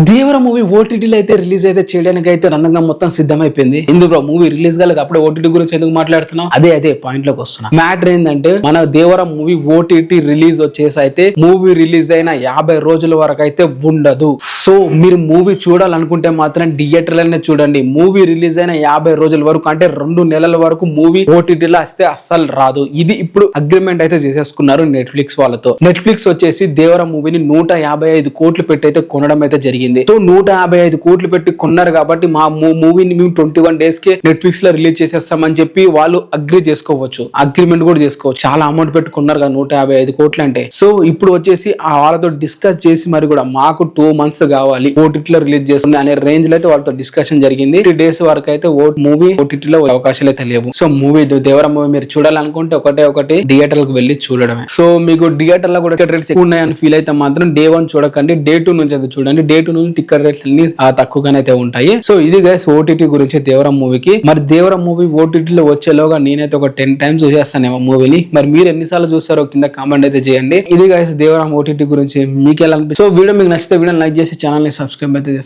దేవర movie ఓటీటీలో అయితే release అయితే చేయడానికి అయితే రంగంగా మొత్తం సిద్ధమైపోయింది. ఎందుకు మూవీ రిలీజ్ కాలేదు, అప్పుడే ఓటీటీ గురించి ఎందుకు మాట్లాడుతున్నాం? అదే పాయింట్ లోకి వస్తున్నా. మ్యాటర్ ఏంటంటే మన దేవర మూవీ ఓటీటీ రిలీజ్ వచ్చేసి అయితే మూవీ రిలీజ్ అయిన 50 రోజుల వరకు అయితే ఉండదు. సో మీరు మూవీ చూడాలనుకుంటే మాత్రం థియేటర్లోనే చూడండి. మూవీ రిలీజ్ అయిన 50 రోజుల వరకు అంటే 2 నెలల వరకు మూవీ ఓటీటీలో వస్తే అస్సలు రాదు. ఇది ఇప్పుడు అగ్రిమెంట్ అయితే చేసేసుకున్నారు నెట్ఫ్లిక్స్ వాళ్ళతో. నెట్ఫ్లిక్స్ వచ్చేసి దేవర మూవీని 155 కోట్లు పెట్టి అయితే కొనడం అయితే జరిగింది. సో 155 కోట్లు పెట్టి కొన్నారు కాబట్టి మా మూవీని మేము 21 డేస్ కి నెట్ఫ్లిక్స్ లో రిలీజ్ చేసేస్తామని చెప్పి వాళ్ళు అగ్రి చేసుకోవచ్చు, అగ్రిమెంట్ కూడా చేసుకోవచ్చు. చాలా అమౌంట్ పెట్టుకున్నారు కదా 155 కోట్లు అంటే. సో ఇప్పుడు వచ్చేసి ఆ వాళ్ళతో డిస్కస్ చేసి మరి కూడా మాకు 2 months కావాలి ఓటీటీలో రిలీజ్ చేస్తుంది అనే రేంజ్ లో అయితే వాళ్ళతో డిస్కషన్ జరిగింది. 3 days వరకు అయితే మూవీ ఓటీటీలో అవకాశాలు అయితే లేవు. సో మూవీ దేవర మూవీ మీరు చూడాలనుకుంటే ఒకటి థియేటర్లకు వెళ్ళి చూడడమే. సో మీకు థియేటర్ లో కూడా టికెట్ రేట్స్ ఎక్కువ ఉన్నాయని ఫీల్ అయితే మాత్రం Day 1 చూడకండి, Day 2 నుంచి అయితే చూడండి. Day 2 నుంచి టికెట్ రేట్స్ అన్ని తక్కువగానే అయితే ఉంటాయి. సో ఇది గైస్ ఓటీటీ గురించి దేవర మూవీకి. మరి దేవర మూవీ ఓటీటీలో వచ్చేలోగా నేనైతే ఒక 10 times చూసేస్తానేమో మూవీని. మరి మీరు ఎన్నిసార్లు చూస్తారో కింద కామెంట్ అయితే చేయండి. ఇది గైస్ దేవర ఓటీటీ గురించి మీకు ఎలా అనిపిస్తుంది? సో వీడియో మీకు నచ్చితే వీడియో లైక్ చేసి ఛానల్ ని సబ్స్క్రైబ్ అయితే చేస్తారు.